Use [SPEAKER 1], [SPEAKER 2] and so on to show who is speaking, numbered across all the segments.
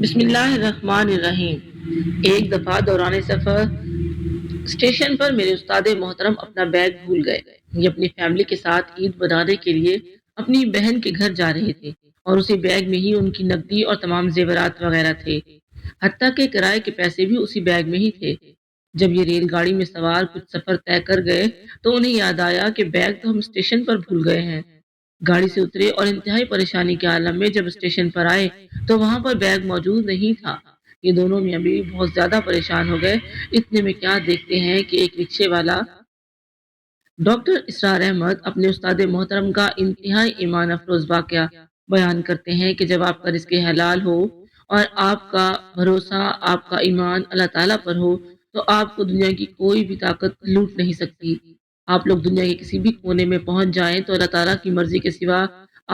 [SPEAKER 1] بسم اللہ الرحمن الرحیم۔ ایک دفعہ دوران سفر اسٹیشن پر میرے استاد محترم اپنا بیگ بھول گئے۔ یہ اپنی فیملی کے ساتھ عید منانے کے لیے اپنی بہن کے گھر جا رہے تھے اور اسی بیگ میں ہی ان کی نقدی اور تمام زیورات وغیرہ تھے، حتیٰ کہ کرائے کے پیسے بھی اسی بیگ میں ہی تھے۔ جب یہ ریل گاڑی میں سوار کچھ سفر طے کر گئے تو انہیں یاد آیا کہ بیگ تو ہم اسٹیشن پر بھول گئے ہیں۔ گاڑی سے اترے اور انتہائی پریشانی کے عالم میں جب اسٹیشن پر آئے تو وہاں پر بیگ موجود نہیں تھا۔ یہ دونوں میاں بیوی بہت زیادہ پریشان ہو گئے۔ اتنے میں کیا دیکھتے ہیں کہ ایک رکشے والا ڈاکٹر اسرار احمد اپنے استاد محترم کا انتہائی ایمان افروز واقعہ بیان کرتے ہیں کہ جب آپ کا رزق حلال ہو اور آپ کا بھروسہ، آپ کا ایمان اللہ تعالیٰ پر ہو تو آپ کو دنیا کی کوئی بھی طاقت لوٹ نہیں سکتی۔ آپ لوگ دنیا کے کسی بھی کونے میں پہنچ جائیں تو اللہ تعالیٰ کی مرضی کے سوا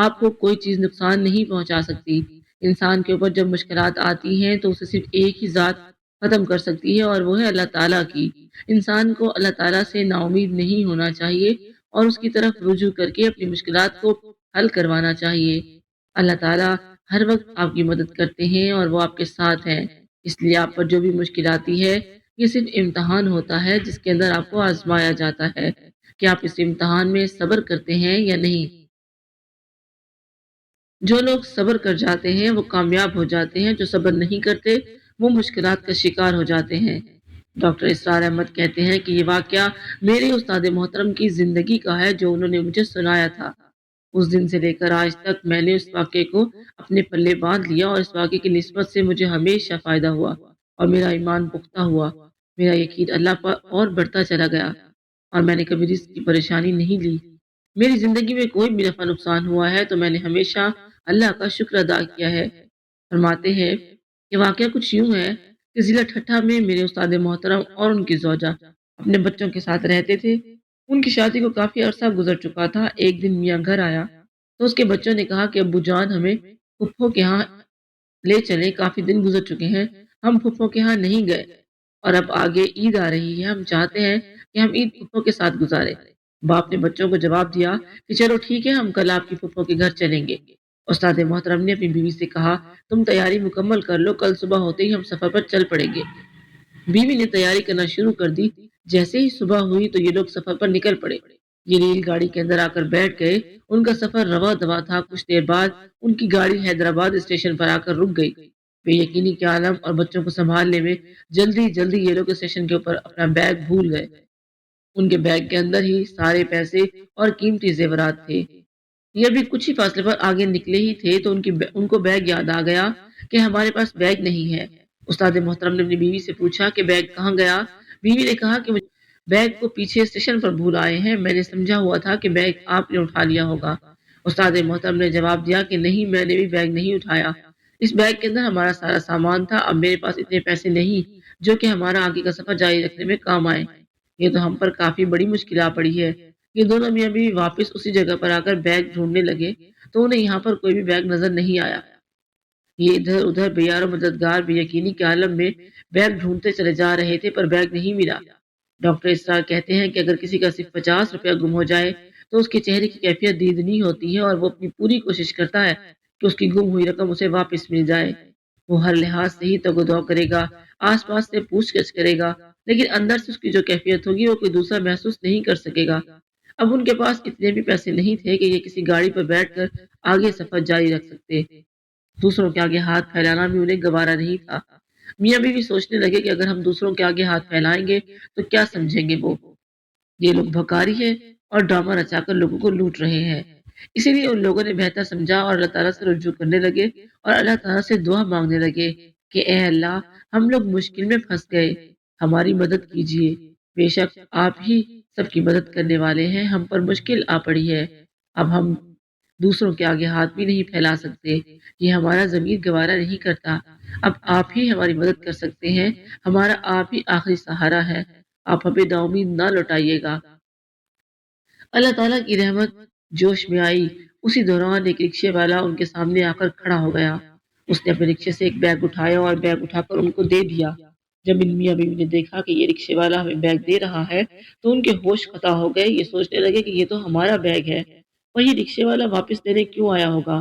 [SPEAKER 1] آپ کو کوئی چیز نقصان نہیں پہنچا سکتی۔ انسان کے اوپر جب مشکلات آتی ہیں تو اسے صرف ایک ہی ذات ختم کر سکتی ہے اور وہ ہے اللہ تعالیٰ کی۔ انسان کو اللہ تعالیٰ سے نا امید نہیں ہونا چاہیے اور اس کی طرف رجوع کر کے اپنی مشکلات کو حل کروانا چاہیے۔ اللہ تعالیٰ ہر وقت آپ کی مدد کرتے ہیں اور وہ آپ کے ساتھ ہیں۔ اس لیے آپ پر جو بھی مشکل آتی ہے یہ صرف امتحان ہوتا ہے جس کے اندر آپ کو آزمایا جاتا ہے کہ آپ اس امتحان میں صبر کرتے ہیں یا نہیں۔ جو لوگ صبر کر جاتے ہیں وہ کامیاب ہو جاتے ہیں، جو صبر نہیں کرتے وہ مشکلات کا شکار ہو جاتے ہیں۔ ڈاکٹر اسرار احمد کہتے ہیں کہ یہ واقعہ میرے استاد محترم کی زندگی کا ہے جو انہوں نے مجھے سنایا تھا۔ اس دن سے لے کر آج تک میں نے اس واقعے کو اپنے پلے باندھ لیا اور اس واقعے کی نسبت سے مجھے ہمیشہ فائدہ ہوا اور میرا ایمان پختہ ہوا۔ میرا یقین اللہ پر اور بڑھتا چلا گیا اور میں نے کبھی رزق کی پریشانی نہیں لی۔ میری زندگی میں کوئی بھی نفع نقصان ہوا ہے تو میں نے ہمیشہ اللہ کا شکر ادا کیا ہے۔ فرماتے ہیں کہ واقعہ کچھ یوں ہے کہ ضلع ٹھٹھا میں میرے استاد محترم اور ان کی زوجہ اپنے بچوں کے ساتھ رہتے تھے۔ ان کی شادی کو کافی عرصہ گزر چکا تھا۔ ایک دن میاں گھر آیا تو اس کے بچوں نے کہا کہ ابو جان ہمیں پھپھو کے ہاں لے چلے، کافی دن گزر چکے ہیں، ہم پھپھو کے ہاں نہیں گئے اور اب آگے عید آ رہی ہے، ہم چاہتے ہیں کہ ہم عید پھپھو کے ساتھ گزارے۔ باپ نے بچوں کو جواب دیا کہ چلو ٹھیک ہے، ہم کل آپ کی پھپھو کے گھر چلیں گے۔ استاد محترم نے اپنی بیوی سے کہا تم تیاری مکمل کر لو، کل صبح ہوتے ہی ہم سفر پر چل پڑیں گے۔ بیوی نے تیاری کرنا شروع کر دی۔ جیسے ہی صبح ہوئی تو یہ لوگ سفر پر نکل پڑے۔ یہ ریل گاڑی کے اندر آ کر بیٹھ گئے۔ ان کا سفر رواں دواں تھا۔ کچھ دیر بعد ان کی گاڑی حیدرآباد اسٹیشن پر آ کر رک گئی۔ بے یقینی کے عالم اور بچوں کو سنبھالنے میں جلدی جلدی یہ لوگ اسٹیشن کے اوپر اپنا بیگ بھول گئے۔ ان کے بیگ کے اندر ہی سارے پیسے اور قیمتی زیورات تھے۔ یہ ابھی کچھ ہی فاصلے پر آگے نکلے ہی تھے تو ان کو بیگ یاد آ گیا کہ ہمارے پاس بیگ نہیں ہے۔ استاد محترم نے اپنی بیوی سے پوچھا کہ بیگ کہاں گیا؟ بیوی نے کہا کہ بیگ کو پیچھے اسٹیشن پر بھول آئے ہیں، میں نے سمجھا ہوا تھا کہ بیگ آپ نے اٹھا لیا ہوگا۔ استاد محترم نے جواب دیا کہ نہیں، میں نے بھی بیگ نہیں اٹھایا۔ اس بیگ کے اندر ہمارا سارا سامان تھا، اب میرے پاس اتنے پیسے نہیں جو کہ ہمارا آگے کا سفر جاری رکھنے میں کام آئے۔ یہ تو ہم پر کافی بڑی مشکل آ پڑی ہے۔ یہ دونوں میاں بیوی واپس اسی جگہ پر آ کر بیگ ڈھونڈنے لگے تو انہیں یہاں پر کوئی بھی بیگ نظر نہیں آیا۔ یہ ادھر ادھر بے یار و مددگار بے یقینی کے عالم میں بیگ ڈھونڈتے چلے جا رہے تھے پر بیگ نہیں ملا۔ ڈاکٹر اسرار کہتے ہیں کہ اگر کسی کا صرف 50 روپیہ گم ہو جائے تو اس کے چہرے کی کیفیت دیدنی ہوتی ہے اور وہ اپنی پوری کوشش کرتا ہے کہ اس کی گم ہوئی رقم اسے واپس مل جائے۔ وہ ہر لحاظ سے ہی تگ و دو کرے گا، آس پاس سے پوچھ گچھ کرے گا، لیکن اندر سے اس کی جو کیفیت ہوگی وہ کوئی دوسرا محسوس نہیں کر سکے گا۔ اب ان کے پاس اتنے بھی پیسے نہیں تھے کہ یہ کسی گاڑی پر بیٹھ کر آگے سفر جاری رکھ سکتے۔ دوسروں کے آگے ہاتھ پھیلانا بھی انہیں گوارا نہیں تھا۔ میاں بیوی سوچنے لگے کہ اگر ہم دوسروں کے آگے ہاتھ پھیلائیں گے تو کیا سمجھیں گے وہ؟ یہ لوگ بھکاری ہے اور ڈرامہ رچا کر لوگوں کو لوٹ رہے ہیں۔ اسی لیے ان لوگوں نے بہتر سمجھا اور اللہ تعالیٰ سے رجوع کرنے لگے اور اللہ تعالیٰ سے دعا مانگنے لگے کہ اے اللہ، ہم لوگ مشکل میں پھنس گئے، ہماری مدد کیجیے۔ بے شک آپ ہی سب کی مدد کرنے والے ہیں، ہم پر مشکل آ پڑی ہے، اب ہم دوسروں کے آگے ہاتھ بھی نہیں پھیلا سکتے، یہ ہمارا ضمیر گوارا نہیں کرتا، اب آپ ہی ہماری مدد کر سکتے ہیں، ہمارا آپ ہی آخری سہارا ہے، آپ ہمیں نا امید نہ لوٹائیے گا۔ اللہ تعالیٰ کی رحمت جوش میں آئی۔ اسی دوران ایک رکشے والا ان کے سامنے آ کر کھڑا ہو گیا۔ اس نے اپنے رکشے سے ایک بیگ اٹھایا اور بیگ اٹھا کر ان کو دے دیا۔ جب ان میاں بیوی نے دیکھا کہ یہ رکشے والا ہمیں بیگ دے رہا ہے تو ان کے ہوش قطع ہو گئے۔ یہ سوچنے لگے کہ یہ تو ہمارا بیگ ہے، وہی رکشے والا واپس لینے کیوں آیا ہوگا؟